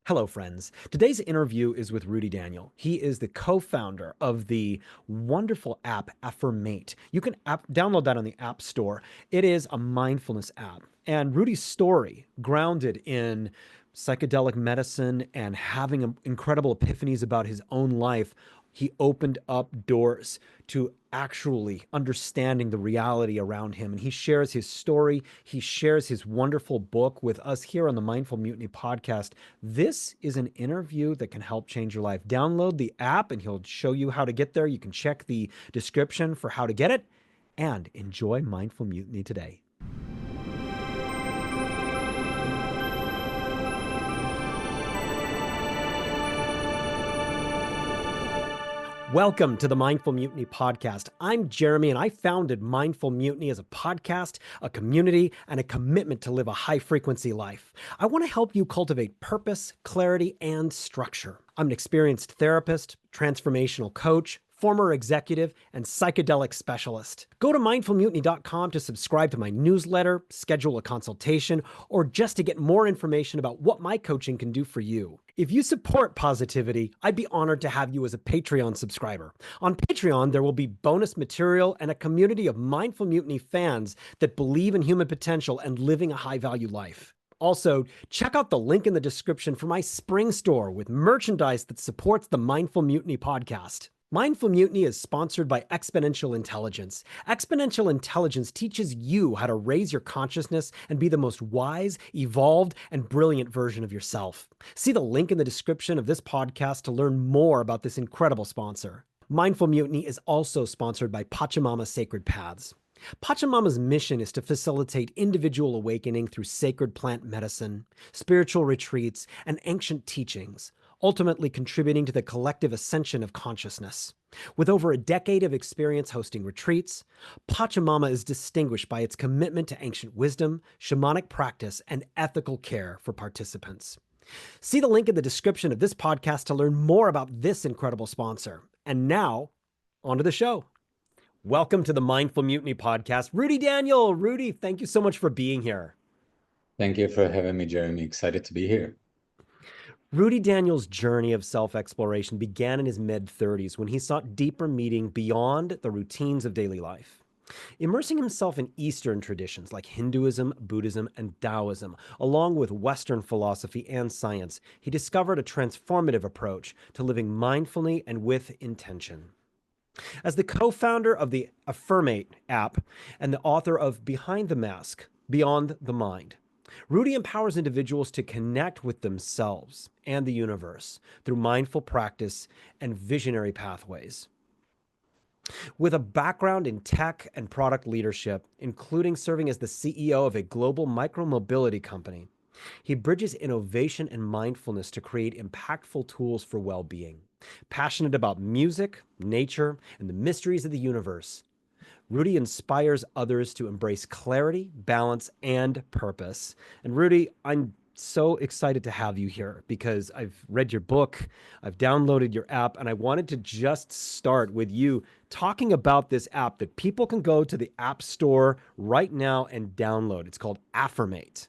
Hello, friends. Today's interview is with Rudy Daniel. He is the co-founder of the wonderful app Affirm Mate. You can download that on the App Store. It is a mindfulness app. And Rudy's story, grounded in psychedelic medicine and having incredible epiphanies about his own life, he opened up doors to actually understanding the reality around him. And he shares his story. He shares his wonderful book with us here on the Mindful Mutiny podcast. This is an interview that can help change your life. Download the app and he'll show you how to get there. You can check the description for how to get it and enjoy Mindful Mutiny today. Welcome to the Mindful Mutiny podcast. I'm Jeremy, and I founded Mindful Mutiny as a podcast, a community, and a commitment to live a high-frequency life. I want to help you cultivate purpose, clarity, and structure. I'm an experienced therapist, transformational coach, former executive, and psychedelic specialist. Go to mindfulmutiny.com to subscribe to my newsletter, schedule a consultation, or just to get more information about what my coaching can do for you. If you support positivity, I'd be honored to have you as a Patreon subscriber. On Patreon, there will be bonus material and a community of Mindful Mutiny fans that believe in human potential and living a high-value life. Also, check out the link in the description for my spring store with merchandise that supports the Mindful Mutiny podcast. Mindful Mutiny is sponsored by Exponential Intelligence. Exponential Intelligence teaches you how to raise your consciousness and be the most wise, evolved, and brilliant version of yourself. See the link in the description of this podcast to learn more about this incredible sponsor. Mindful Mutiny is also sponsored by Pachamama Sacred Paths. Pachamama's mission is to facilitate individual awakening through sacred plant medicine, spiritual retreats, and ancient teachings, ultimately contributing to the collective ascension of consciousness. With over a decade of experience hosting retreats, Pachamama is distinguished by its commitment to ancient wisdom, shamanic practice, and ethical care for participants. See the link in the description of this podcast to learn more about this incredible sponsor. And now, on to the show. Welcome to the Mindful Mutiny podcast, Rudy Daniel. Rudy, thank you so much for being here. Thank you for having me, Jeremy. Excited to be here. Rudy Daniel's journey of self-exploration began in his mid-30s when he sought deeper meaning beyond the routines of daily life. Immersing himself in Eastern traditions like Hinduism, Buddhism, and Taoism, along with Western philosophy and science, he discovered a transformative approach to living mindfully and with intention. As the co-founder of the Affirm Mate app and the author of Behind the Mask, Beyond the Mind, Rudy empowers individuals to connect with themselves and the universe through mindful practice and visionary pathways. With a background in tech and product leadership, including serving as the CEO of a global micromobility company, he bridges innovation and mindfulness to create impactful tools for well-being. Passionate about music, nature, and the mysteries of the universe, Rudy inspires others to embrace clarity, balance, and purpose. And Rudy, I'm so excited to have you here because I've read your book, I've downloaded your app, and I wanted to just start with you talking about this app that people can go to the App Store right now and download. It's called Affirm Mate.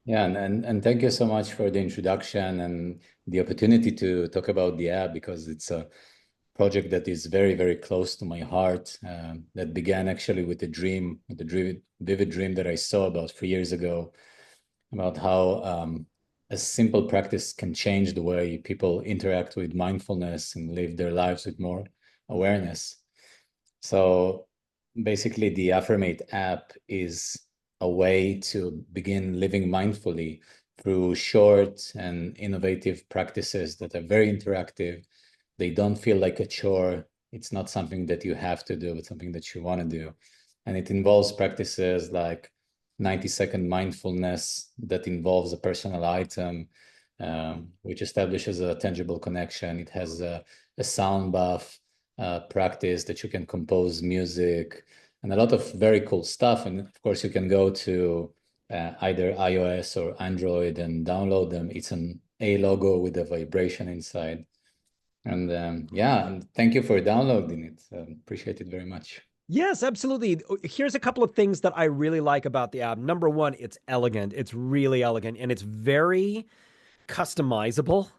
Yeah, and thank you so much for the introduction and the opportunity to talk about the app, because it's a project that is very, very close to my heart, that began actually with a vivid dream that I saw about 3 years ago, about how a simple practice can change the way people interact with mindfulness and live their lives with more awareness. So basically, the Affirm Mate app is a way to begin living mindfully through short and innovative practices that are very interactive. They don't feel like a chore. It's not something that you have to do, but something that you want to do. And it involves practices like 90-second mindfulness that involves a personal item, which establishes a tangible connection. It has a sound bath practice that you can compose music and a lot of very cool stuff. And of course, you can go to either iOS or Android and download them. It's an A logo with a vibration inside. And yeah, and thank you for downloading it. Appreciate it very much. Yes, absolutely. Here's a couple of things that I really like about the app. Number one, it's elegant. It's really elegant, and it's very customizable.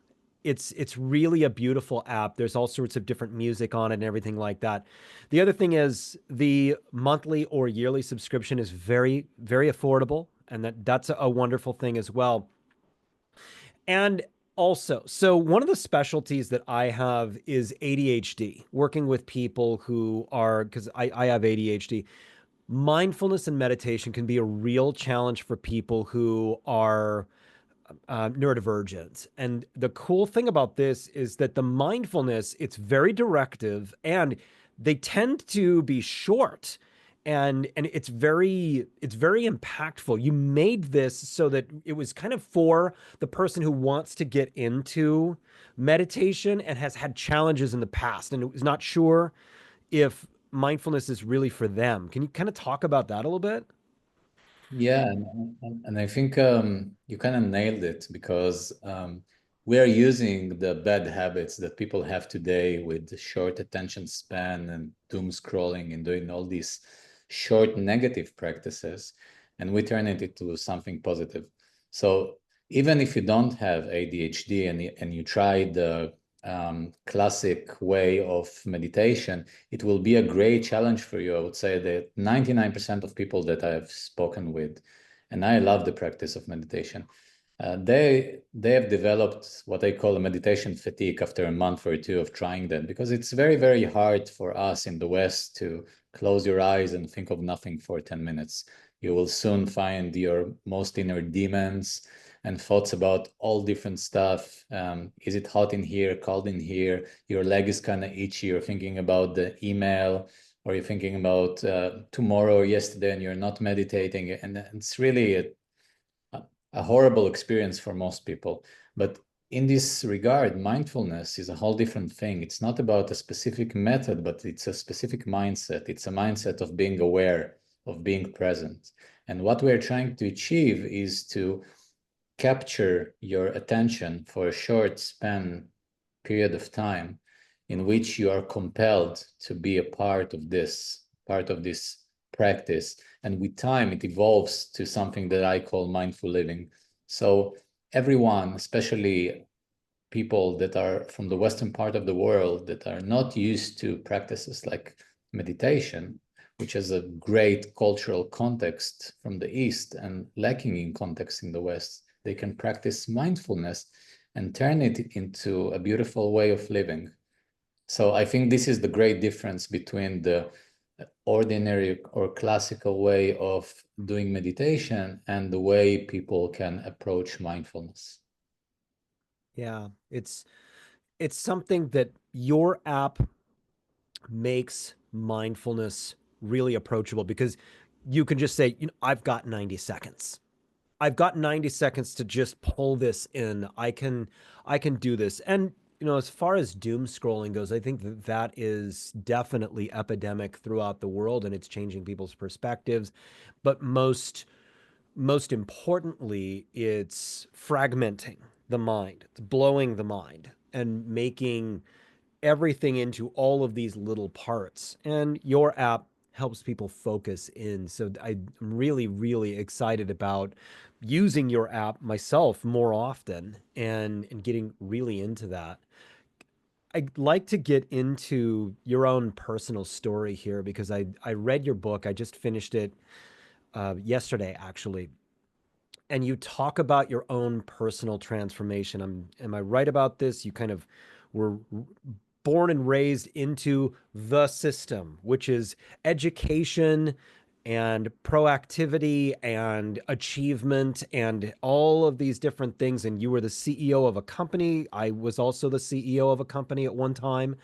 It's really a beautiful app. There's all sorts of different music on it and everything like that. The other thing is the monthly or yearly subscription is very, very affordable, and that's a wonderful thing as well. And also, so one of the specialties that I have is ADHD, working with people who are, because I have ADHD. Mindfulness and meditation can be a real challenge for people who are neurodivergent. And the cool thing about this is that the mindfulness, it's very directive and they tend to be short and it's very impactful. You made this so that it was kind of for the person who wants to get into meditation and has had challenges in the past and is not sure if mindfulness is really for them. Can you kind of talk about that a little bit? Yeah, and I think you kind of nailed it because we are using the bad habits that people have today with short attention span and doom scrolling and doing all these short negative practices, and we turn it into something positive. So even if you don't have ADHD and you try the classic way of meditation, it will be a great challenge for you. I would say that 99% of people that I've spoken with, and I love the practice of meditation, they have developed what I call a meditation fatigue after a month or two of trying that, because it's very, very hard for us in the West to close your eyes and think of nothing for 10 minutes. You will soon find your most inner demons and thoughts about all different stuff. Is it hot in here, cold in here? Your leg is kind of itchy. You're thinking about the email, or you're thinking about tomorrow or yesterday, and you're not meditating. And it's really a horrible experience for most people. But in this regard, mindfulness is a whole different thing. It's not about a specific method, but it's a specific mindset. It's a mindset of being aware, of being present. And what we're trying to achieve is to capture your attention for a short span period of time in which you are compelled to be a part of this practice. And with time, it evolves to something that I call mindful living. So everyone, especially people that are from the Western part of the world that are not used to practices like meditation, which has a great cultural context from the East and lacking in context in the West, they can practice mindfulness and turn it into a beautiful way of living. So I think this is the great difference between the ordinary or classical way of doing meditation and the way people can approach mindfulness. Yeah, it's something that your app makes mindfulness really approachable because you can just say, I've got 90 seconds. I've got 90 seconds to just pull this in. I can do this. And as far as doom scrolling goes, I think that is definitely epidemic throughout the world and it's changing people's perspectives. But most importantly, it's fragmenting the mind. It's blowing the mind and making everything into all of these little parts. And your app helps people focus in. So I'm really, really excited about using your app myself more often and getting really into that. I'd like to get into your own personal story here because I read your book. I just finished it yesterday, actually. And you talk about your own personal transformation. Am I right about this? You kind of were born and raised into the system, which is education and proactivity and achievement and all of these different things. And you were the CEO of a company. I was also the CEO of a company at one time.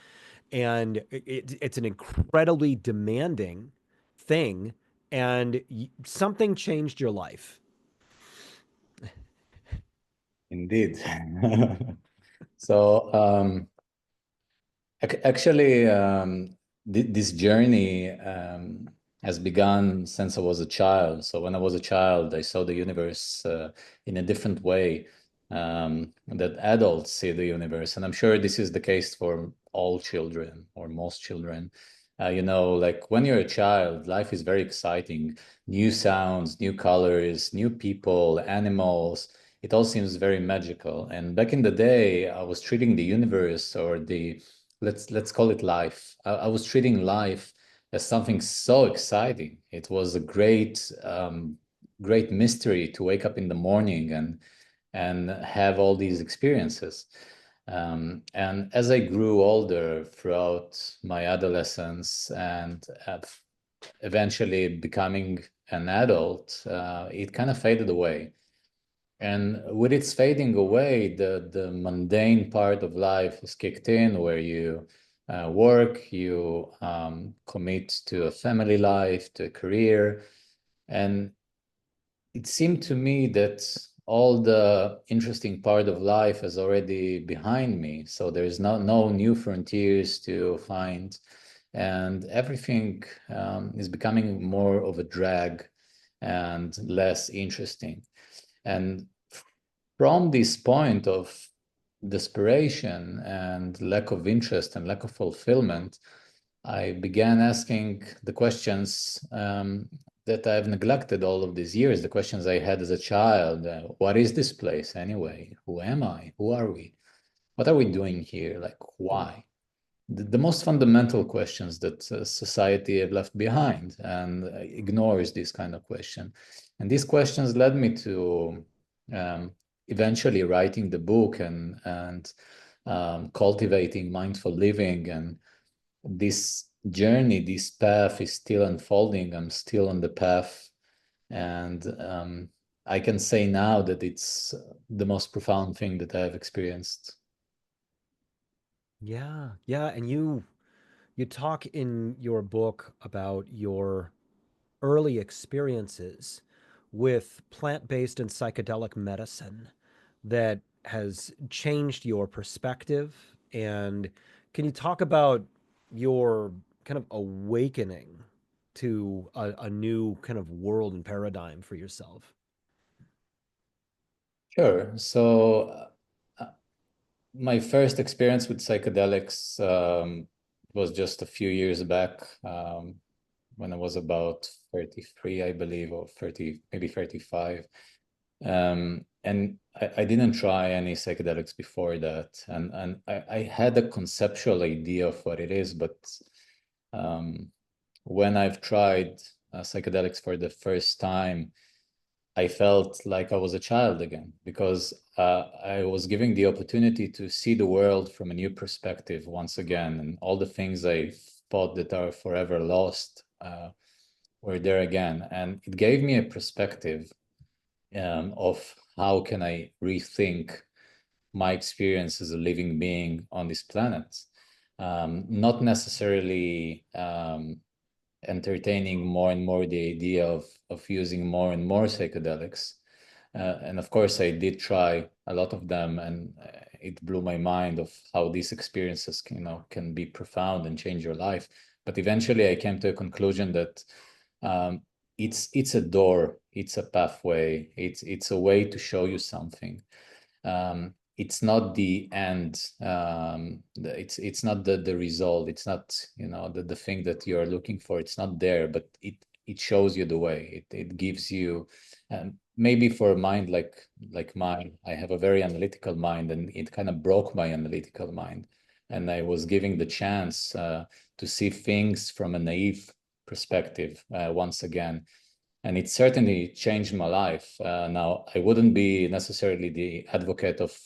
And it's an incredibly demanding thing. And something changed your life. Indeed. So actually, this journey has begun since I was a child. So when I was a child, I saw the universe in a different way that adults see the universe. And I'm sure this is the case for all children or most children. Like when you're a child, life is very exciting. New sounds, new colors, new people, animals. it all seems very magical. And back in the day, I was treating the universe, or the, let's call it life. I was treating life as something so exciting. It was a great mystery to wake up in the morning and have all these experiences. And as I grew older throughout my adolescence and eventually becoming an adult, it kind of faded away. And with its fading away, the mundane part of life is kicked in, where you work, you commit to a family life, to a career. And it seemed to me that all the interesting part of life is already behind me. So there's no new frontiers to find. And everything is becoming more of a drag and less interesting. And from this point of desperation and lack of interest and lack of fulfillment, I began asking the questions that I've neglected all of these years, the questions I had as a child. What is this place anyway? Who am I? Who are we? What are we doing here? Like, why? The most fundamental questions that society have left behind, and ignores this kind of question. And these questions led me to eventually writing the book and cultivating mindful living. And this journey, this path is still unfolding. I'm still on the path. And I can say now that it's the most profound thing that I've experienced. Yeah, yeah, and you talk in your book about your early experiences with plant-based and psychedelic medicine that has changed your perspective. And can you talk about your kind of awakening to a new kind of world and paradigm for yourself? Sure. So my first experience with psychedelics was just a few years back, when I was about 33, I believe, or 30, maybe 35. And I didn't try any psychedelics before that. And I had a conceptual idea of what it is, but um, when I've tried psychedelics for the first time, I felt like I was a child again, because I was giving the opportunity to see the world from a new perspective once again, and all the things I thought that are forever lost were there again. And it gave me a perspective of how can I rethink my experience as a living being on this planet. Not necessarily entertaining more and more the idea of using more and more psychedelics. And of course, I did try a lot of them, and it blew my mind of how these experiences can be profound and change your life. But eventually, I came to a conclusion that um, it's a door, it's a pathway, it's a way to show you something. It's not the end. It's not the result. It's not the thing that you're looking for. It's not there, but it shows you the way. It gives you, maybe for a mind like mine, I have a very analytical mind, and it kind of broke my analytical mind, and I was giving the chance to see things from a naive perspective once again. And it certainly changed my life. Now, I wouldn't be necessarily the advocate of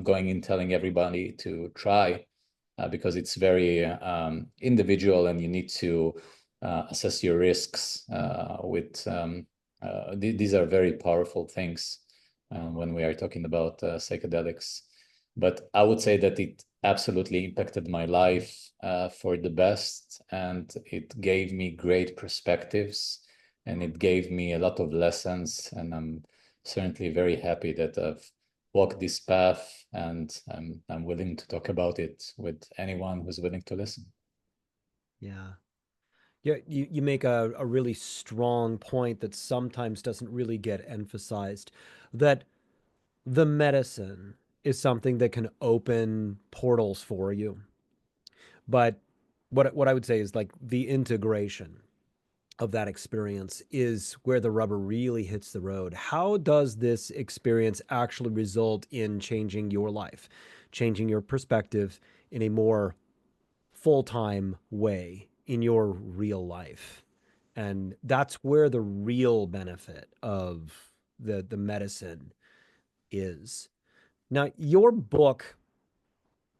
going in telling everybody to try, because it's very individual, and you need to assess your risks these are very powerful things when we are talking about psychedelics. But I would say that it absolutely impacted my life for the best, and it gave me great perspectives, and it gave me a lot of lessons. And I'm certainly very happy that I've walked this path, and I'm willing to talk about it with anyone who's willing to listen. Yeah. Yeah, you make a really strong point that sometimes doesn't really get emphasized, that the medicine is something that can open portals for you. But what I would say is like the integration. of that experience is where the rubber really hits the road. How does this experience actually result in changing your life, changing your perspective in a more full time way in your real life? And that's where the real benefit of the medicine is. Now, your book,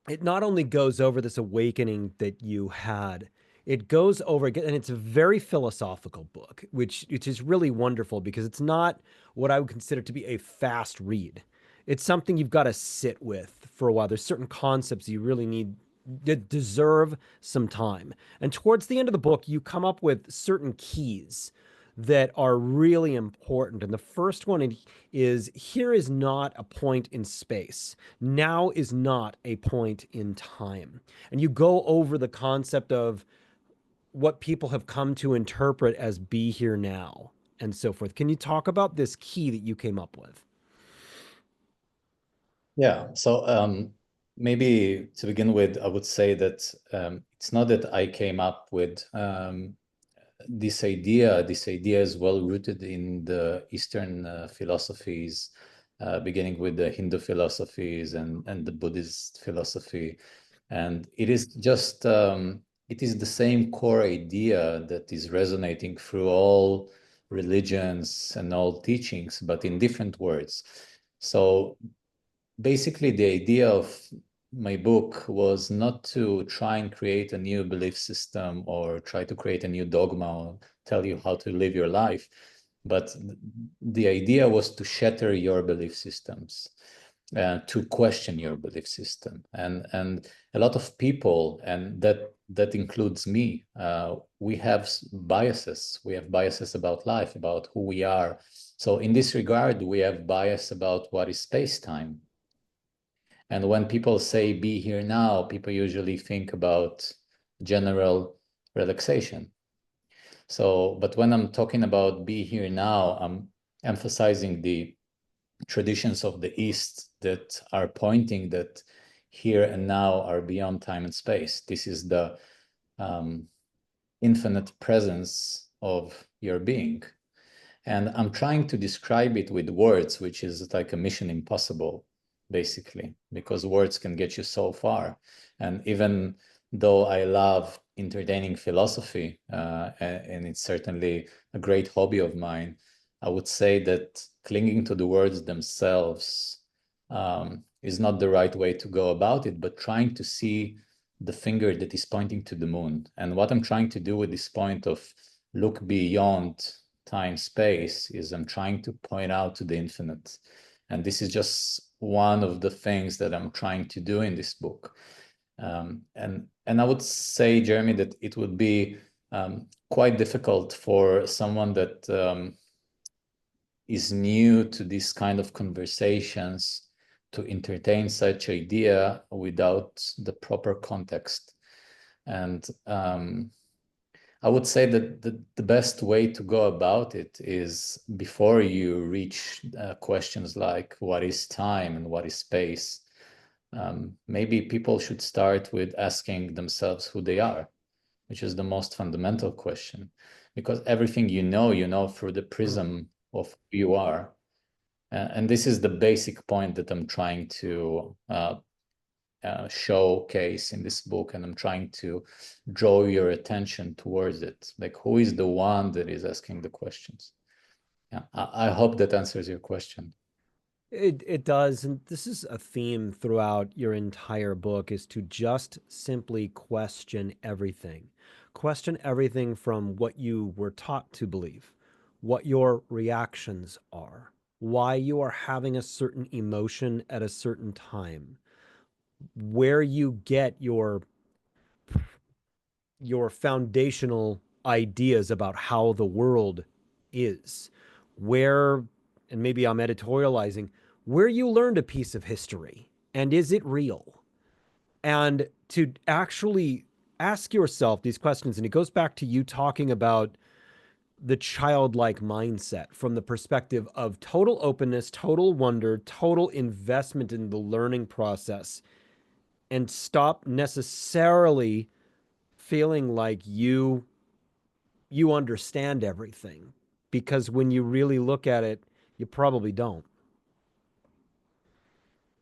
it not only goes over this awakening that you had, it goes over again, and it's a very philosophical book, which is really wonderful because it's not what I would consider to be a fast read. It's something you've got to sit with for a while. There's certain concepts you really need that deserve some time. And towards the end of the book, you come up with certain keys that are really important. And the first one is here is not a point in space. Now is not a point in time. And you go over the concept of what people have come to interpret as be here now and so forth. Can you talk about this key that you came up with? Yeah. So maybe to begin with, I would say that it's not that I came up with this idea. This idea is well rooted in the Eastern philosophies, beginning with the Hindu philosophies and the Buddhist philosophy. And it is just, it is the same core idea that is resonating through all religions and all teachings, but in different words. So basically, the idea of my book was not to try and create a new belief system or try to create a new dogma or tell you how to live your life, but the idea was to shatter your belief systems, to question your belief system, and a lot of people, and that includes me. We have biases. We have biases about life, about who we are. So in this regard, we have bias about what is space-time. And when people say be here now, people usually think about general relaxation. So, but when I'm talking about be here now, I'm emphasizing the traditions of the East that are pointing that here and now are beyond time and space. This is the infinite presence of your being. And I'm trying to describe it with words, which is like a mission impossible, basically, because words can get you so far. And even though I love entertaining philosophy, and it's certainly a great hobby of mine, I would say that clinging to the words themselves is not the right way to go about it, but trying to see the finger that is pointing to the moon. And what I'm trying to do with this point of look beyond time space is I'm trying to point out to the infinite. And this is just one of the things that I'm trying to do in this book. And I would say, Jeremy, that it would be quite difficult for someone that is new to this kind of conversations to entertain such idea without the proper context. And I would say that the best way to go about it is before you reach questions like what is time and what is space, maybe people should start with asking themselves who they are, which is the most fundamental question, because everything you know through the prism of who you are. And this is the basic point that I'm trying to showcase in this book, and I'm trying to draw your attention towards it. Like, who is the one that is asking the questions? Yeah, I hope that answers your question. It does, and this is a theme throughout your entire book is to just simply question everything. Question everything from what you were taught to believe, what your reactions are, why you are having a certain emotion at a certain time, where you get your foundational ideas about how the world is, where, and maybe I'm editorializing, where you learned a piece of history and is it real? And to actually ask yourself these questions. And it goes back to you talking about the childlike mindset from the perspective of total openness, total wonder, total investment in the learning process, and stop necessarily feeling like you you understand everything, because when you really look at it, you probably don't.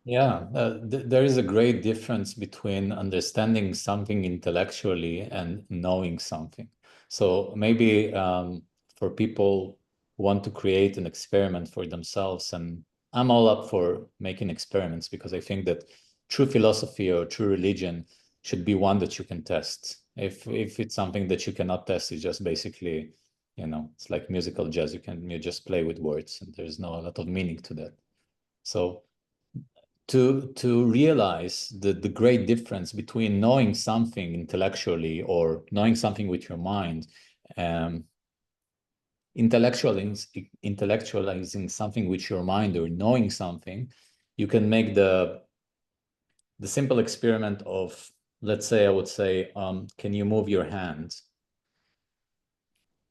Yeah, there is a great difference between understanding something intellectually and knowing something. So maybe for people who want to create an experiment for themselves, and I'm all up for making experiments because I think that true philosophy or true religion should be one that you can test. If it's something that you cannot test, it's just basically, it's like musical jazz. You just play with words, and there's no a lot of meaning to that. So to realize the great difference between knowing something intellectually or knowing something with your mind, um, intellectualizing something with your mind or knowing something, you can make the simple experiment of, let's say, I would say, can you move your hand?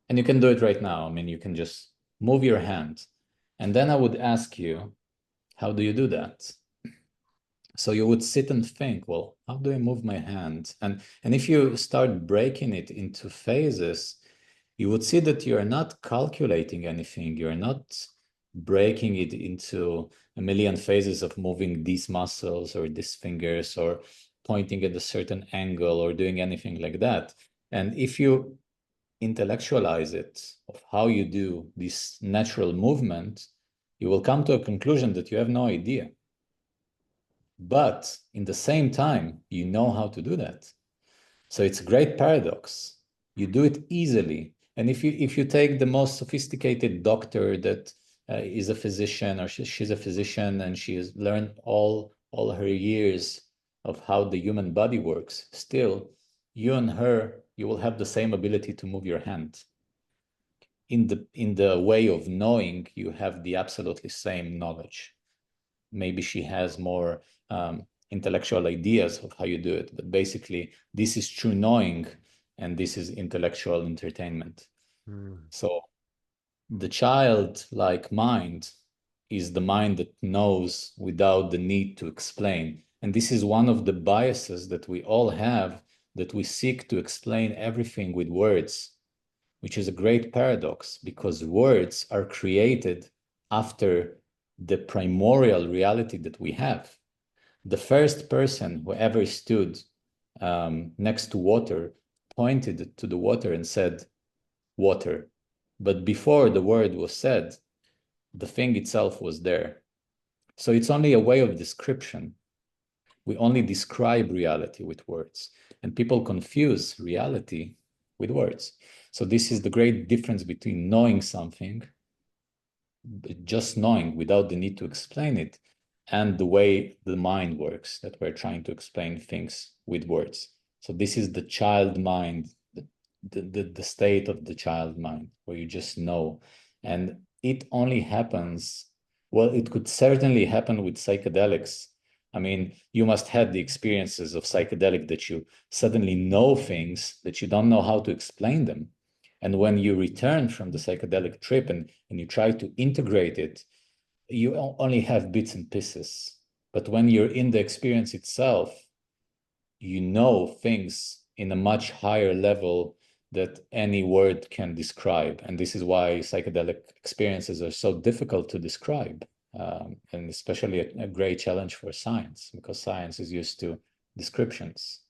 And you can do it right now. I mean, you can just move your hand. And then I would ask you, how do you do that? So you would sit and think, well, how do I move my hand? And if you start breaking it into phases, you would see that you are not calculating anything. You're not breaking it into a million phases of moving these muscles or these fingers or pointing at a certain angle or doing anything like that. And if you intellectualize it of how you do this natural movement, you will come to a conclusion that you have no idea. But in the same time, you know how to do that. So it's a great paradox. You do it easily. And if you take the most sophisticated doctor that is a physician, or she's a physician and she has learned all her years of how the human body works, still, you and her, you will have the same ability to move your hand. In the way of knowing, you have the absolutely same knowledge. Maybe she has more intellectual ideas of how you do it, but basically this is true knowing and this is intellectual entertainment. Hmm. So the childlike mind is the mind that knows without the need to explain. And this is one of the biases that we all have, that we seek to explain everything with words, which is a great paradox because words are created after the primordial reality that we have. The first person who ever stood next to water pointed to the water and said, water. But before the word was said, the thing itself was there. So it's only a way of description. We only describe reality with words, and people confuse reality with words. So this is the great difference between knowing something, just knowing without the need to explain it, and the way the mind works, that we're trying to explain things with words. So this is the child mind, the state of the child mind, where you just know. And it only happens, well, it could certainly happen with psychedelics. I mean, you must have the experiences of psychedelic that you suddenly know things that you don't know how to explain them. And when you return from the psychedelic trip and you try to integrate it, you only have bits and pieces. But when you're in the experience itself, you know things in a much higher level that any word can describe. And this is why psychedelic experiences are so difficult to describe. And especially a great challenge for science, because science is used to descriptions.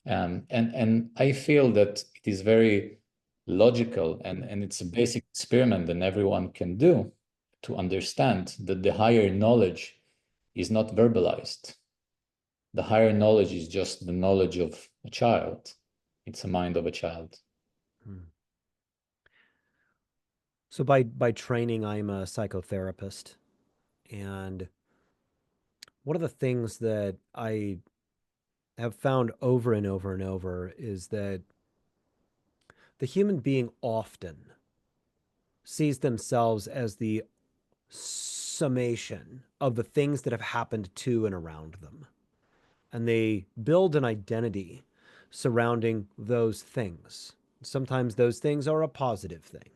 And I feel that it is very logical and it's a basic experiment that everyone can do to understand that the higher knowledge is not verbalized. The higher knowledge is just the knowledge of a child. It's a mind of a child. Hmm. So by training, I'm a psychotherapist, and one of the things that I have found over and over and over is that the human being often sees themselves as the summation of the things that have happened to and around them. And they build an identity surrounding those things. Sometimes those things are a positive thing.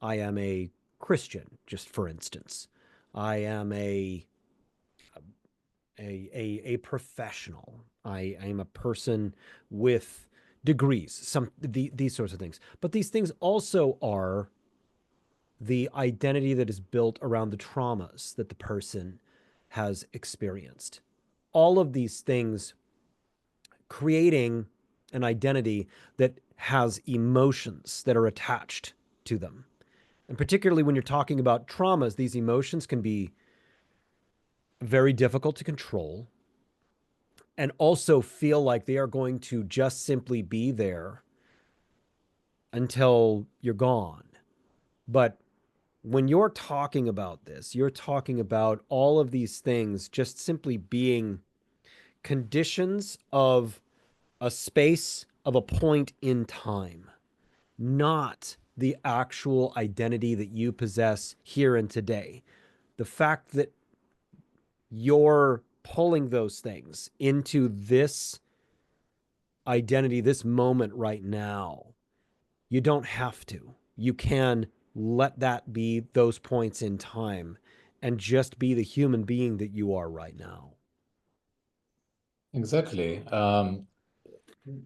I am a Christian, just for instance. I am a professional. I am a person with degrees, these sorts of things. But these things also are the identity that is built around the traumas that the person has experienced. All of these things creating an identity that has emotions that are attached to them. And particularly when you're talking about traumas, these emotions can be very difficult to control and also feel like they are going to just simply be there until you're gone. But when you're talking about this, you're talking about all of these things just simply being conditions of a space of a point in time, not the actual identity that you possess here and today. The fact that you're pulling those things into this identity, this moment right now, you don't have to. You can let that be those points in time and just be the human being that you are right now. Exactly.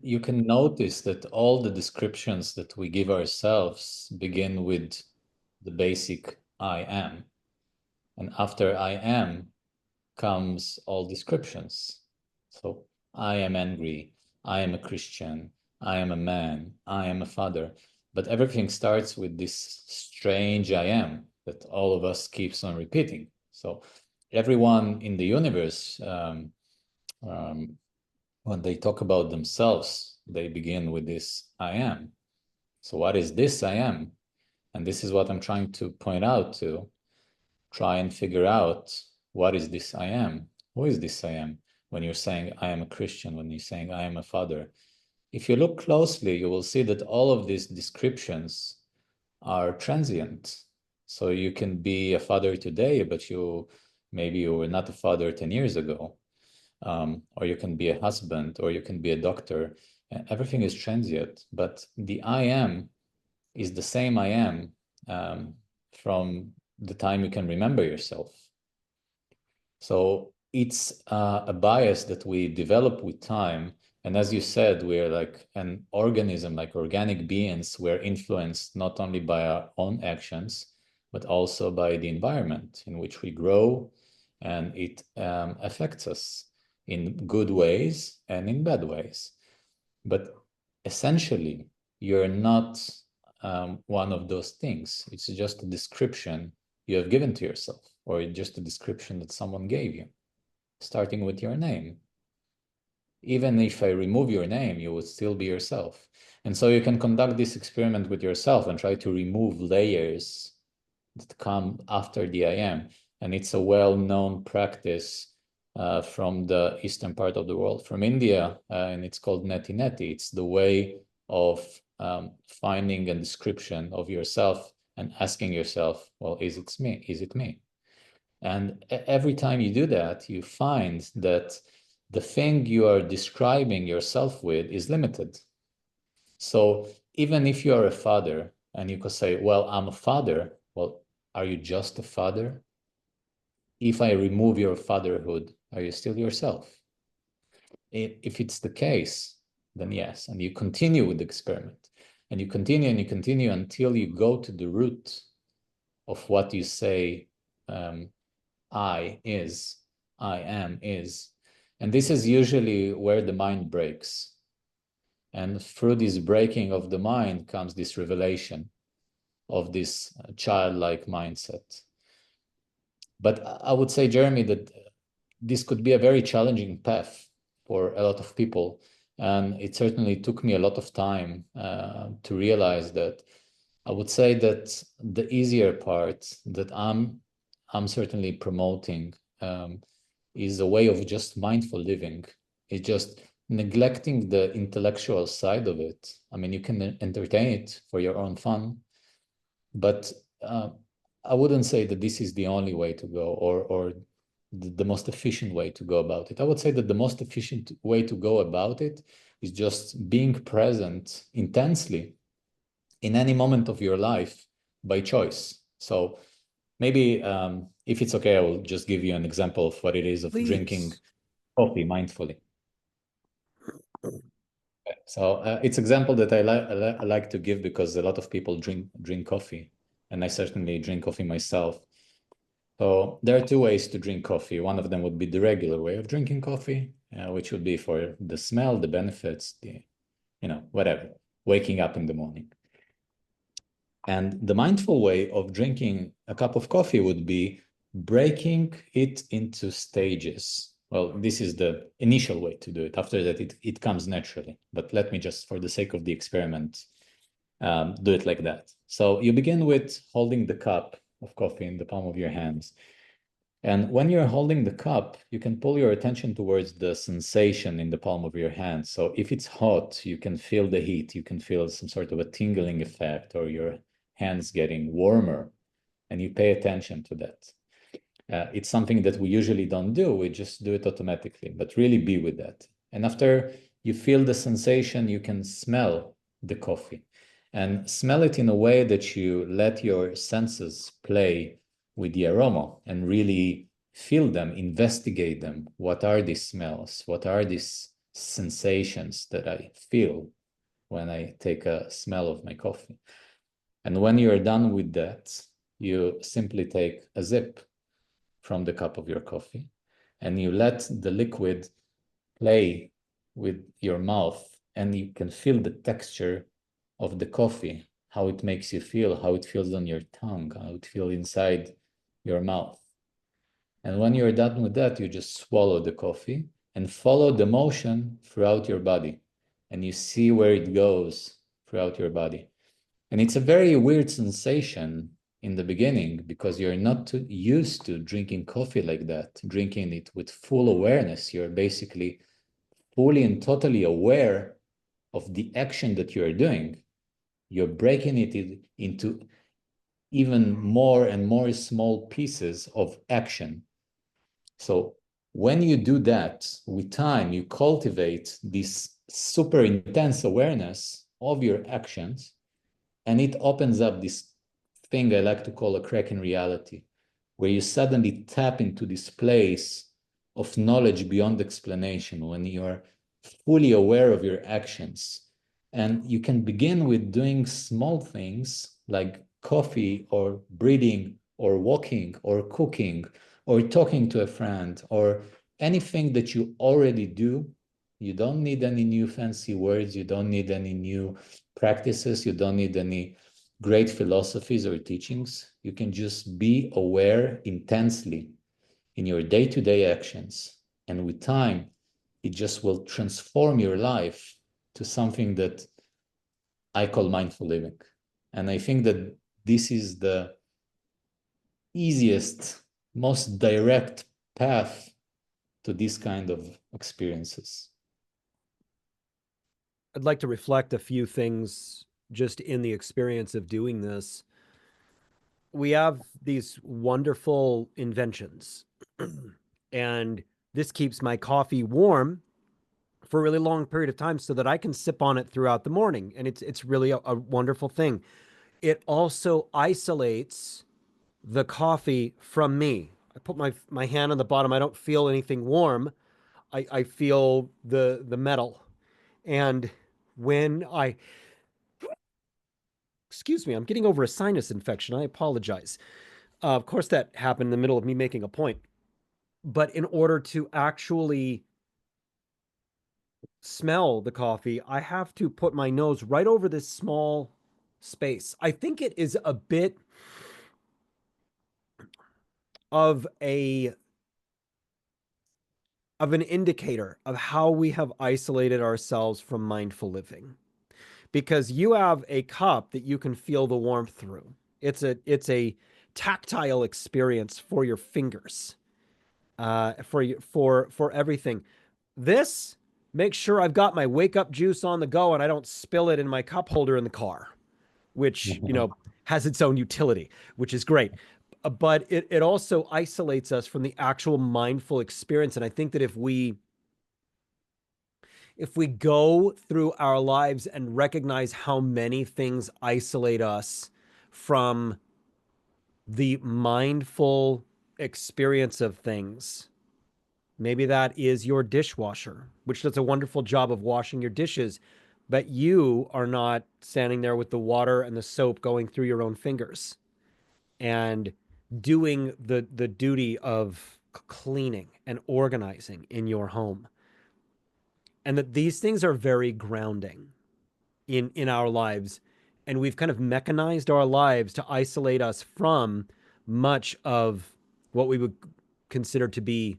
You can notice that all the descriptions that we give ourselves begin with the basic I am. And after I am comes all descriptions. So I am angry, I am a Christian, I am a man, I am a father. But everything starts with this strange I am that all of us keeps on repeating. So everyone in the universe, when they talk about themselves, they begin with this I am. So what is this I am? And this is what I'm trying to point out to try and figure out what is this I am? Who is this I am? When you're saying I am a Christian, when you're saying I am a father, if you look closely, you will see that all of these descriptions are transient. So you can be a father today, but maybe you were not a father 10 years ago. Or you can be a husband, or you can be a doctor. Everything is transient, but the I am is the same I am from the time you can remember yourself. So it's a bias that we develop with time. And as you said, we're like an organism, like organic beings. We're influenced not only by our own actions, but also by the environment in which we grow. And it affects us in good ways and in bad ways. But essentially, you're not one of those things. It's just a description you have given to yourself, or just a description that someone gave you, starting with your name. Even if I remove your name, you would still be yourself. And so you can conduct this experiment with yourself and try to remove layers that come after the I am. And it's a well-known practice from the eastern part of the world, from India, and it's called Neti. It's the way of finding a description of yourself and asking yourself, well, is it me? Is it me? And every time you do that, you find that the thing you are describing yourself with is limited. So even if you are a father and you could say, well, I'm a father, well, are you just a father? If I remove your fatherhood, are you still yourself? If it's the case, then yes. And you continue with the experiment. And you continue until you go to the root of what you say I is, I am is. And this is usually where the mind breaks. And through this breaking of the mind comes this revelation of this childlike mindset. But I would say, Jeremy, that this could be a very challenging path for a lot of people. And it certainly took me a lot of time to realize that. I would say that the easier part that I'm certainly promoting is a way of just mindful living. It's just neglecting the intellectual side of it. I mean, you can entertain it for your own fun, but I wouldn't say that this is the only way to go, or the most efficient way to go about it. I would say that the most efficient way to go about it is just being present intensely in any moment of your life by choice. So maybe if it's okay, I will just give you an example of what it is of drinking Please. coffee mindfully. So it's example that I like to give because a lot of people drink coffee, and I certainly drink coffee myself. So there are two ways to drink coffee. One of them would be the regular way of drinking coffee, which would be for the smell, the benefits, the, whatever, waking up in the morning. And the mindful way of drinking a cup of coffee would be breaking it into stages. Well, this is the initial way to do it. After that, it comes naturally. But let me just, for the sake of the experiment, do it like that. So you begin with holding the cup of coffee in the palm of your hands. And when you're holding the cup, you can pull your attention towards the sensation in the palm of your hand. So if it's hot, you can feel the heat. You can feel some sort of a tingling effect, or your hands getting warmer, and you pay attention to that. It's something that we usually don't do. We just do it automatically, but really be with that. And after you feel the sensation, you can smell the coffee and smell it in a way that you let your senses play with the aroma and really feel them, investigate them. What are these smells? What are these sensations that I feel when I take a smell of my coffee? And when you're done with that, you simply take a sip from the cup of your coffee and you let the liquid play with your mouth, and you can feel the texture of the coffee, how it makes you feel, how it feels on your tongue, how it feels inside your mouth. And when you're done with that, you just swallow the coffee and follow the motion throughout your body. And you see where it goes throughout your body. And it's a very weird sensation in the beginning because you're not used to drinking coffee like that, drinking it with full awareness. You're basically fully and totally aware of the action that you're doing. You're breaking it into even more and more small pieces of action. So when you do that with time, you cultivate this super intense awareness of your actions, and it opens up this thing I like to call a crack in reality, where you suddenly tap into this place of knowledge beyond explanation when you are fully aware of your actions. And you can begin with doing small things like coffee or breathing or walking or cooking or talking to a friend or anything that you already do. You don't need any new fancy words. You don't need any new practices. You don't need any great philosophies or teachings. You can just be aware intensely in your day-to-day actions. And with time, it just will transform your life to something that I call mindful living. And I think that this is the easiest, most direct path to this kind of experiences. I'd like to reflect a few things just in the experience of doing this. We have these wonderful inventions, and this keeps my coffee warm for a really long period of time so that I can sip on it throughout the morning. And it's really a wonderful thing. It also isolates the coffee from me. I put my hand on the bottom. I don't feel anything warm. I feel the metal. And when I excuse me, I'm getting over a sinus infection. I apologize. Of course, that happened in the middle of me making a point. But in order to actually smell the coffee, I have to put my nose right over this small space. I think it is a bit of a of an indicator of how we have isolated ourselves from mindful living, because you have a cup that you can feel the warmth through. It's a tactile experience for your fingers, for everything. This makes sure I've got my wake up juice on the go and I don't spill it in my cup holder in the car, which has its own utility, which is great. But it also isolates us from the actual mindful experience. And I think that if we go through our lives and recognize how many things isolate us from the mindful experience of things, Maybe that is your dishwasher, which does a wonderful job of washing your dishes, but you are not standing there with the water and the soap going through your own fingers and doing the duty of cleaning and organizing in your home. And that these things are very grounding in our lives, and we've kind of mechanized our lives to isolate us from much of what we would consider to be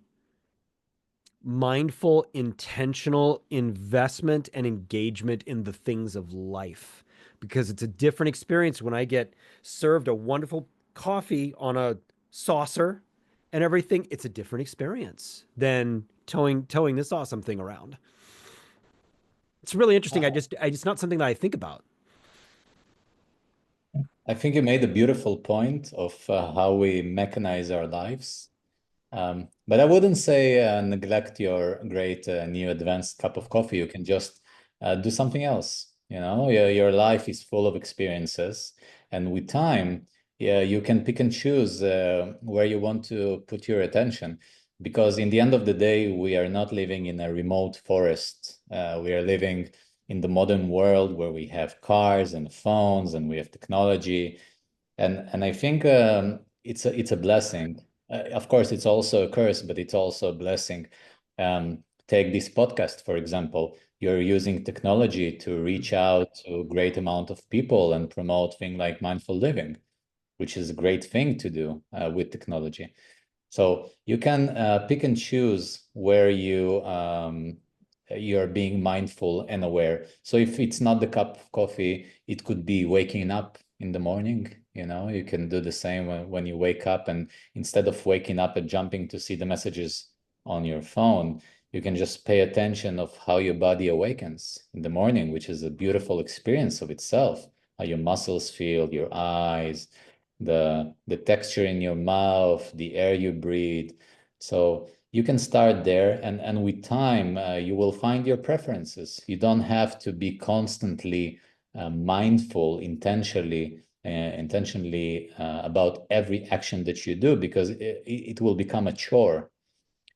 mindful, intentional investment and engagement in the things of life, because it's a different experience when I get served a wonderful coffee on a saucer and everything. It's a different experience than towing this awesome thing around. It's really interesting. I just not something that I think about. I think you made a beautiful point of how we mechanize our lives. But I wouldn't say neglect your great new advanced cup of coffee. You can just do something else. You know, your life is full of experiences, and with time, yeah, you can pick and choose where you want to put your attention. Because in the end of the day, we are not living in a remote forest. We are living in the modern world where we have cars and phones and we have technology, and I think it's a blessing. Of course, it's also a curse, but it's also a blessing. Take this podcast, for example. You're using technology to reach out to a great amount of people and promote things like mindful living, which is a great thing to do with technology. So you can pick and choose where you're being mindful and aware. So if it's not the cup of coffee, it could be waking up in the morning. You know, you can do the same when you wake up, and instead of waking up and jumping to see the messages on your phone, you can just pay attention of how your body awakens in the morning, which is a beautiful experience of itself. How your muscles feel, your eyes, the texture in your mouth, the air you breathe. So you can start there, and with time, you will find your preferences. You don't have to be constantly mindful, intentionally about every action that you do, because it will become a chore.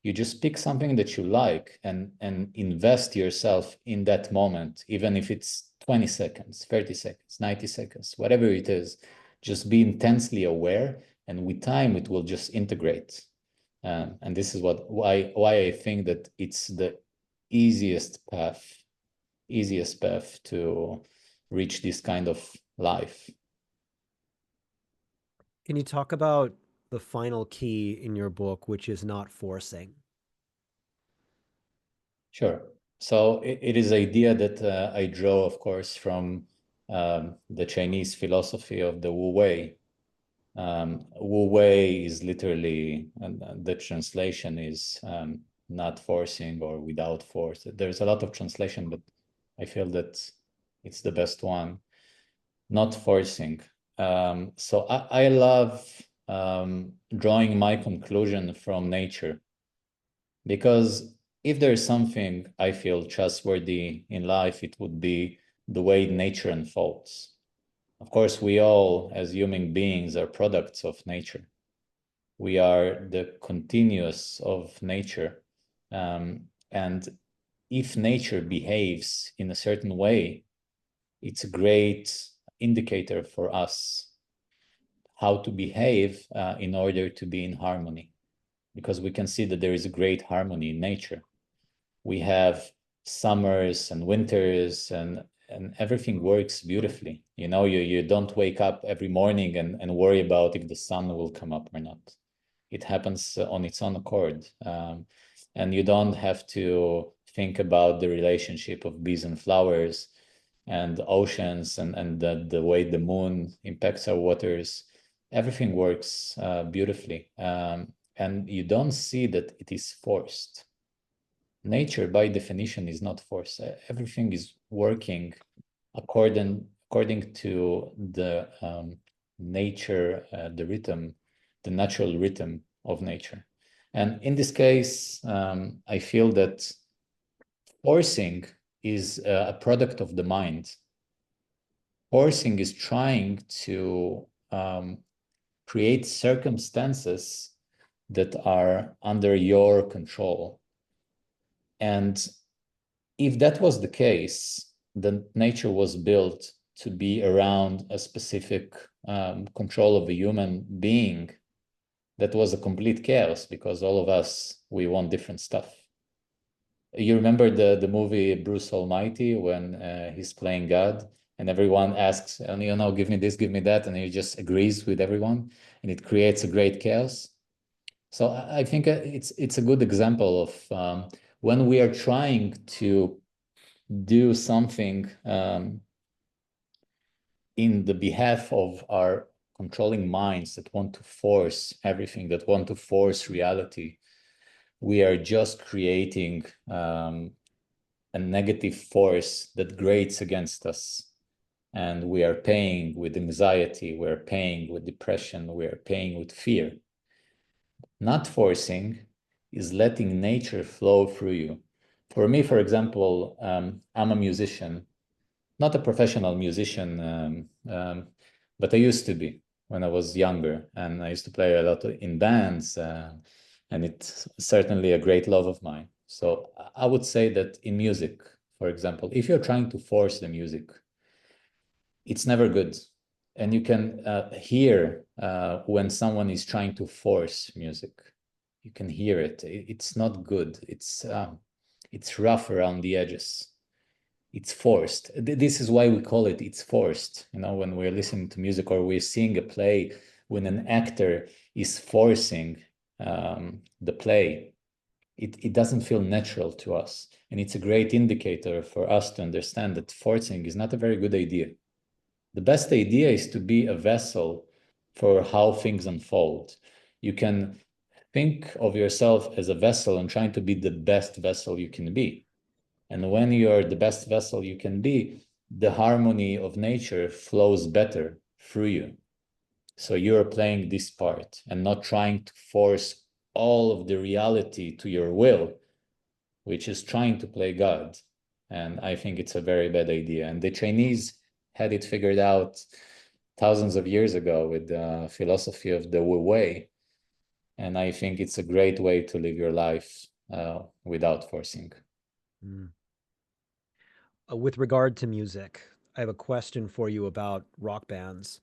You just pick something that you like and invest yourself in that moment, even if it's 20 seconds, 30 seconds, 90 seconds, whatever it is. Just be intensely aware, and with time it will just integrate. And this is why I think that it's the easiest path to reach this kind of life. Can you talk about the final key in your book, which is not forcing? Sure. So it is idea that I draw, of course, from the Chinese philosophy of the Wu Wei. Wu Wei is literally, and the translation is not forcing or without force. There's a lot of translation, but I feel that it's the best one. Not forcing. So I love drawing my conclusion from nature, because if there's something I feel trustworthy in life, it would be the way nature unfolds. Of course, we all, as human beings, are products of nature. We are the continuous of nature. And if nature behaves in a certain way, it's a great indicator for us how to behave in order to be in harmony, because we can see that there is a great harmony in nature. We have summers and winters, and everything works beautifully. You know, you don't wake up every morning and worry about if the sun will come up or not. It happens on its own accord. And you don't have to think about the relationship of bees and flowers and oceans and the way the moon impacts our waters. Everything works beautifully. And you don't see that it is forced. Nature, by definition, is not forced. Everything is working according to the nature, the rhythm, the natural rhythm of nature. And in this case, I feel that forcing is a product of the mind. Forcing is trying to create circumstances that are under your control. And if that was the case, then nature was built to be around a specific control of a human being that was a complete chaos, because all of us, we want different stuff. You remember the movie Bruce Almighty, when he's playing God and everyone asks, and give me this, give me that, and he just agrees with everyone, and it creates a great chaos. So I think it's a good example of when we are trying to do something in the behalf of our controlling minds that want to force everything, that want to force reality, we are just creating a negative force that grates against us. And we are paying with anxiety, we're paying with depression, we're paying with fear. Not forcing is letting nature flow through you. For me, for example, I'm a musician, not a professional musician, but I used to be when I was younger, and I used to play a lot in bands, and it's certainly a great love of mine. So I would say that in music, for example, if you're trying to force the music, it's never good. And you can hear when someone is trying to force music. You can hear it. It's not good. It's rough around the edges. It's forced. This is why we call it's forced. When we're listening to music or we're seeing a play, when an actor is forcing the play, it doesn't feel natural to us. And it's a great indicator for us to understand that forcing is not a very good idea. The best idea is to be a vessel for how things unfold. You can think of yourself as a vessel and trying to be the best vessel you can be. And when you're the best vessel you can be, the harmony of nature flows better through you. So you're playing this part and not trying to force all of the reality to your will, which is trying to play God. And I think it's a very bad idea. And the Chinese had it figured out thousands of years ago with the philosophy of the Wu Wei. And I think it's a great way to live your life without forcing. Mm. With regard to music, I have a question for you about rock bands.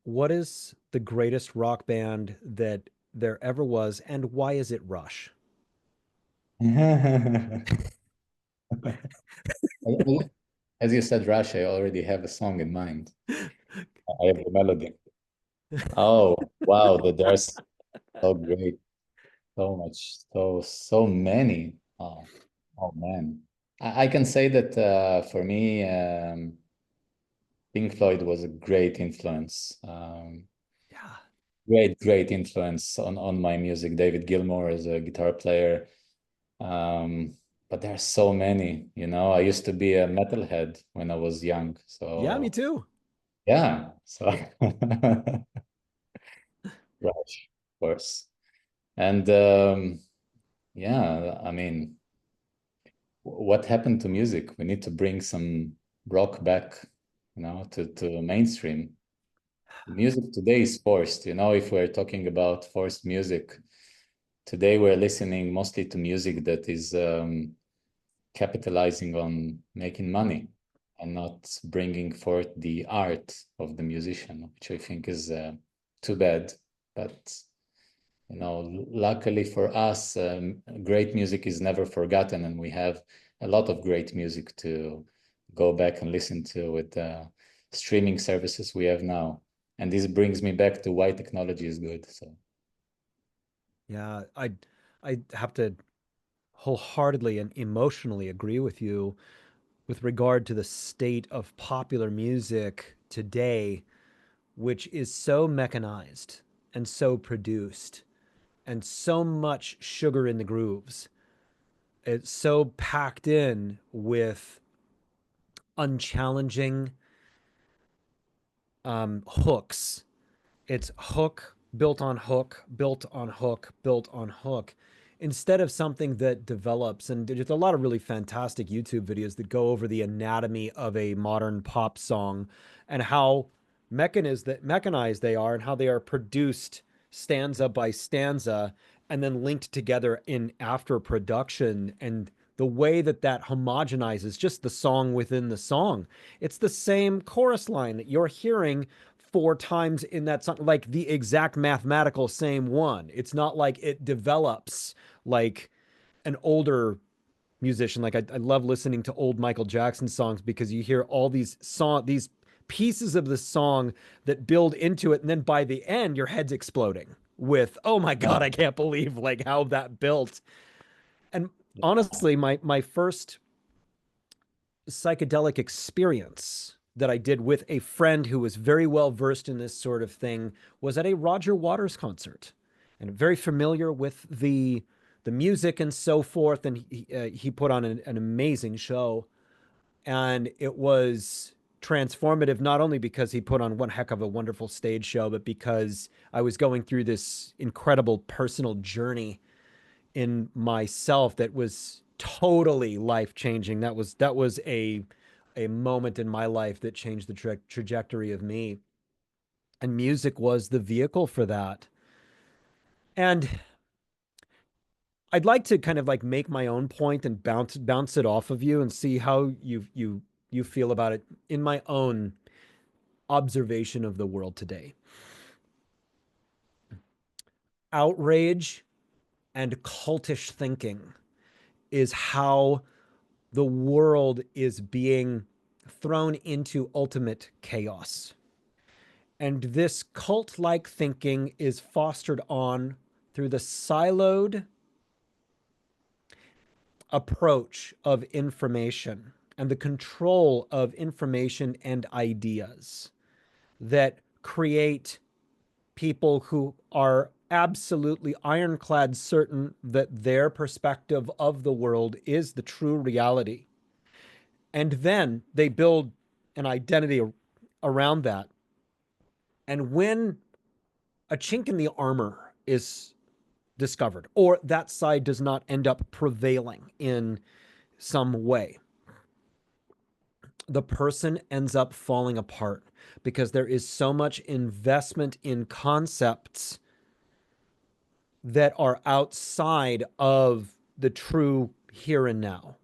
What is the greatest rock band that there ever was, and why is it Rush? As you said, Rush, I already have a song in mind. I have the melody. Oh, wow, there's so great, so much, so many. Oh man. I can say that for me, Pink Floyd was a great influence. Yeah. Great influence on my music. David Gilmour as a guitar player. But there are so many, I used to be a metalhead when I was young. Yeah, me So too. yeah, so Rush, of course. And yeah, I mean, what happened to music? We need to bring some rock back, to mainstream. Music today is forced, if we're talking about forced music. Today we're listening mostly to music that is capitalizing on making money and not bringing forth the art of the musician, which I think is too bad. But luckily for us, great music is never forgotten, and we have a lot of great music to go back and listen to with streaming services we have now. And this brings me back to why technology is good. So Yeah, I have to wholeheartedly and emotionally agree with you with regard to the state of popular music today, which is so mechanized and so produced and so much sugar in the grooves. It's so packed in with unchallenging hooks. It's hook built on hook, built on hook, built on hook, instead of something that develops. And there's a lot of really fantastic YouTube videos that go over the anatomy of a modern pop song and how mechanized they are and how they are produced stanza by stanza and then linked together in after production, and the way that that homogenizes just the song within the song. It's the same chorus line that you're hearing four times in that song, like the exact mathematical same one. It's not like it develops like an older musician. Like I love listening to old Michael Jackson songs because you hear all these pieces of the song that build into it, and then by the end, your head's exploding with, "Oh my God, I can't believe like how that built." And honestly, my first psychedelic experience that I did with a friend who was very well versed in this sort of thing was at a Roger Waters concert, and very familiar with the music and so forth. And he put on an amazing show, and it was transformative, not only because he put on one heck of a wonderful stage show, but because I was going through this incredible personal journey in myself that was totally life changing. That was a moment in my life that changed the trajectory of me, and music was the vehicle for that. And I'd like to kind of like make my own point and bounce it off of you and see how you feel about it in my own observation of the world today. Outrage and cultish thinking is how the world is being thrown into ultimate chaos. And this cult like thinking is fostered on through the siloed approach of information and the control of information and ideas that create people who are absolutely ironclad certain that their perspective of the world is the true reality. And then they build an identity around that. And when a chink in the armor is discovered, or that side does not end up prevailing in some way, the person ends up falling apart because there is so much investment in concepts that are outside of the true here and now.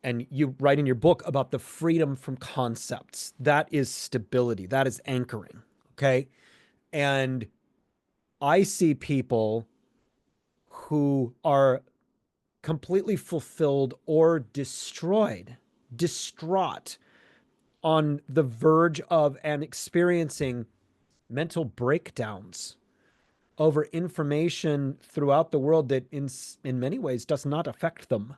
And you write in your book about the freedom from concepts. That is stability, that is anchoring. Okay. And I see people who are completely fulfilled or destroyed, distraught, on the verge of and experiencing mental breakdowns over information throughout the world that in many ways does not affect them.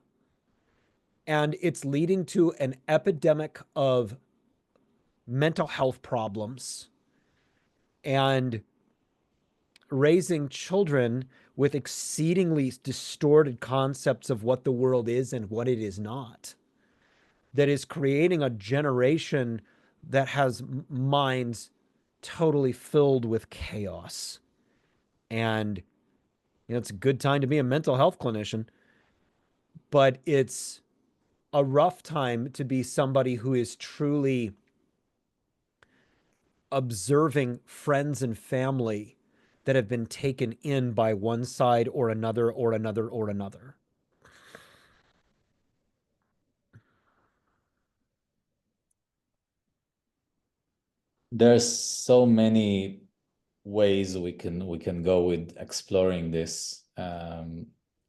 And it's leading to an epidemic of mental health problems and raising children with exceedingly distorted concepts of what the world is and what it is not, that is creating a generation that has minds totally filled with chaos. And it's a good time to be a mental health clinician, but it's a rough time to be somebody who is truly observing friends and family that have been taken in by one side or another or another or another. There's so many ways we can go with exploring this. I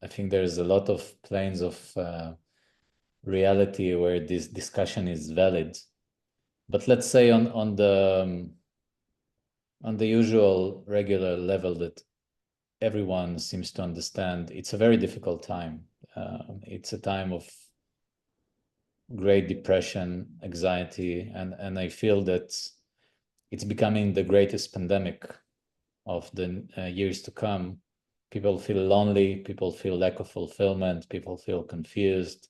think there's a lot of planes of reality where this discussion is valid. But let's say on the usual regular level that everyone seems to understand, it's a very difficult time. It's a time of great depression, anxiety, and I feel that it's becoming the greatest pandemic of the years to come. People feel lonely, people feel lack of fulfillment, people feel confused.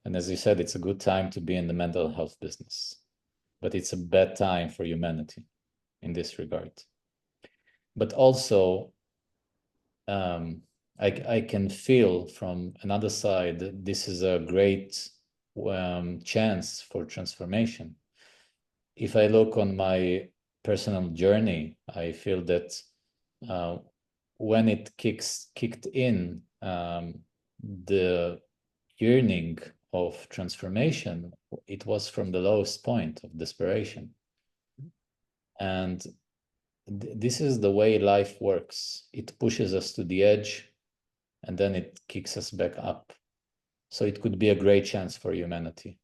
And as you said, it's a good time to be in the mental health business, but it's a bad time for humanity in this regard. But also, I can feel from another side that this is a great chance for transformation. If I look on my personal journey, I feel that when it kicked in, the yearning of transformation, it was from the lowest point of desperation. And this is the way life works. It pushes us to the edge and then it kicks us back up. So it could be a great chance for humanity.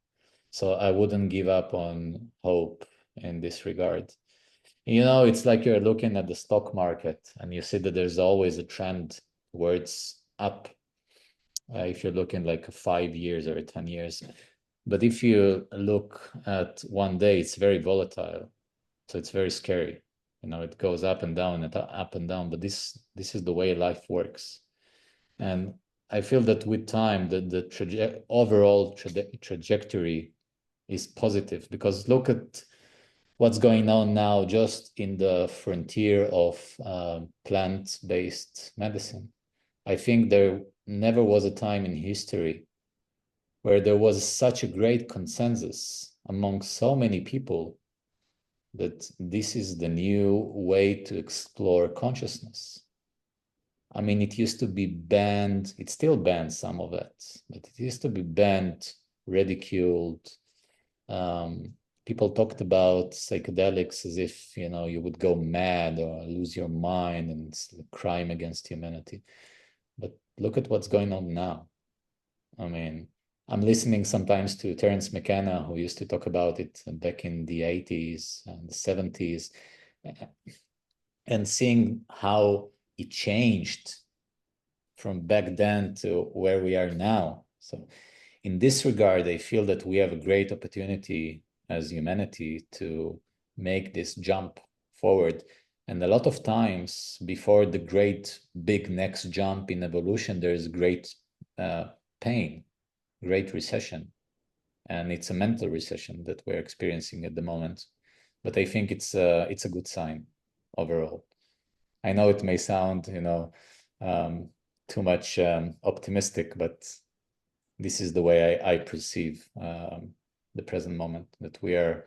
So I wouldn't give up on hope in this regard. You know, it's like you're looking at the stock market and you see that there's always a trend towards up, if you're looking like 5 years or 10 years. But if you look at one day, it's very volatile. So it's very scary. You know, it goes up and down and up and down, but this is the way life works. And I feel that with time, the overall trajectory is positive, because look at what's going on now just in the frontier of plant-based medicine. I think there never was a time in history where there was such a great consensus among so many people that this is the new way to explore consciousness. I mean, it used to be banned, it still bans some of it, but it used to be banned, ridiculed. People talked about psychedelics as if, you know, you would go mad or lose your mind and it's a crime against humanity. But look at what's going on now. I mean, I'm listening sometimes to Terence McKenna, who used to talk about it back in the 80s and the 70s, and seeing how it changed from back then to where we are now. So in this regard, I feel that we have a great opportunity as humanity to make this jump forward. And a lot of times before the great big next jump in evolution, there's great pain, great recession. And it's a mental recession that we're experiencing at the moment. But I think it's a good sign overall. I know it may sound, you know, too much optimistic, but this is the way I perceive the present moment, that we are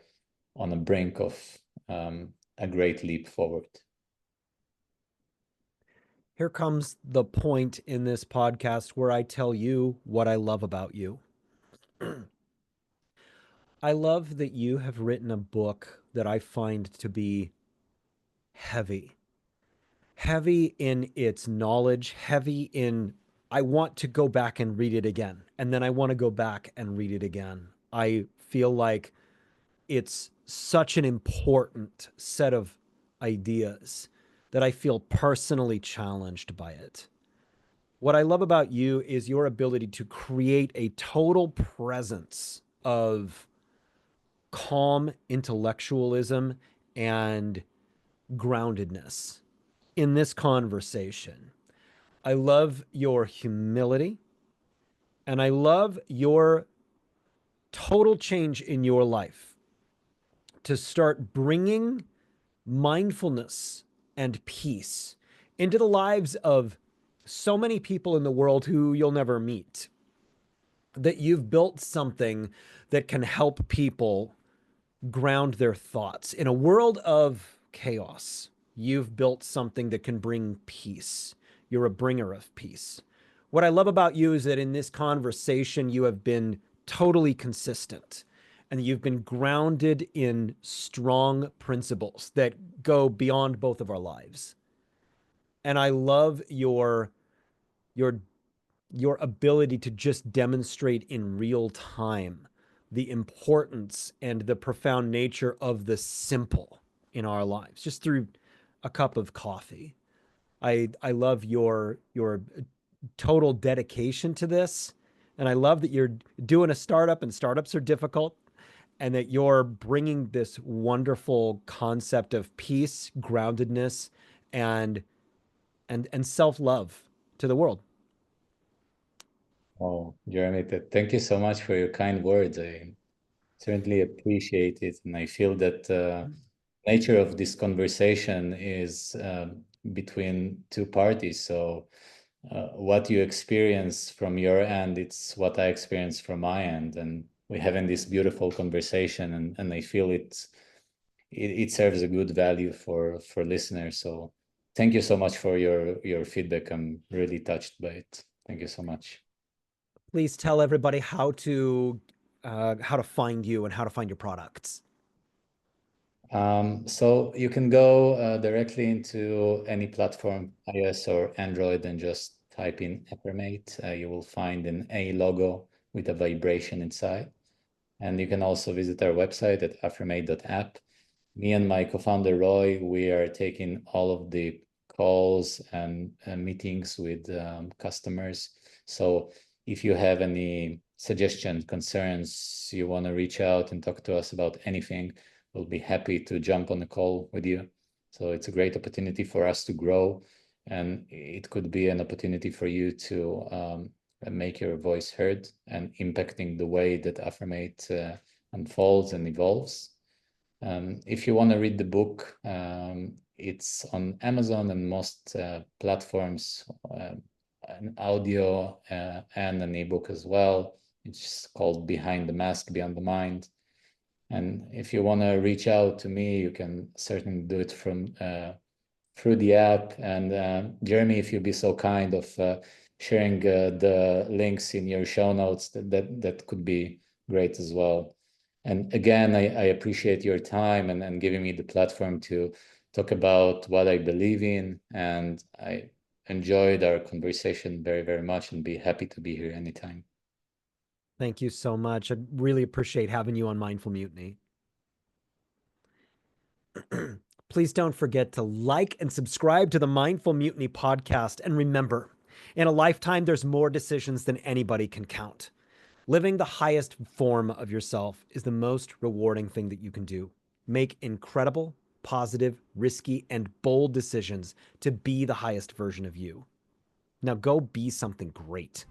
on the brink of a great leap forward. Here comes the point in this podcast where I tell you what I love about you. I love that you have written a book that I find to be heavy. Heavy in its knowledge, heavy in I want to go back and read it again. And then I want to go back and read it again. I feel like it's such an important set of ideas that I feel personally challenged by it. What I love about you is your ability to create a total presence of calm intellectualism and groundedness in this conversation. I love your humility and I love your total change in your life to start bringing mindfulness and peace into the lives of so many people in the world who you'll never meet. That you've built something that can help people ground their thoughts in a world of chaos. You've built something that can bring peace. You're a bringer of peace. What I love about you is that in this conversation, you have been totally consistent and you've been grounded in strong principles that go beyond both of our lives. And I love your your ability to just demonstrate in real time the importance and the profound nature of the simple in our lives just through a cup of coffee. I love your total dedication to this, and I love that you're doing a startup, and startups are difficult, and that you're bringing this wonderful concept of peace, groundedness, and and self-love to the world. Oh, Jeremy, thank you so much for your kind words. I certainly appreciate it. And I feel that nature of this conversation is between two parties. So what you experience from your end, it's what I experience from my end. And we're having this beautiful conversation, and I feel it serves a good value for listeners. So thank you so much for your feedback. I'm really touched by it. Thank you so much. Please tell everybody how to find you and how to find your products. So you can go directly into any platform, iOS or Android, and just type in Affirm Mate. You will find an A logo with a vibration inside. And you can also visit our website at affirmate.app. Me and my co-founder Roy, we are taking all of the calls and meetings with customers. So if you have any suggestions, concerns, you want to reach out and talk to us about anything, we'll be happy to jump on a call with you. So it's a great opportunity for us to grow, and it could be an opportunity for you to make your voice heard and impacting the way that Affirmate unfolds and evolves. If you want to read the book, it's on Amazon and most platforms, an audio and an ebook as well. It's called Behind the Mask, Beyond the Mind. And if you want to reach out to me, you can certainly do it from through the app. And Jeremy, if you'd be so kind of sharing the links in your show notes, that could be great as well. And again, I appreciate your time and giving me the platform to talk about what I believe in. And I enjoyed our conversation very, very much and be happy to be here anytime. Thank you so much. I really appreciate having you on Mindful Mutiny. Please don't forget to like and subscribe to the Mindful Mutiny podcast. And remember, in a lifetime, there's more decisions than anybody can count. Living the highest form of yourself is the most rewarding thing that you can do. Make incredible, positive, risky, and bold decisions to be the highest version of you. Now go be something great.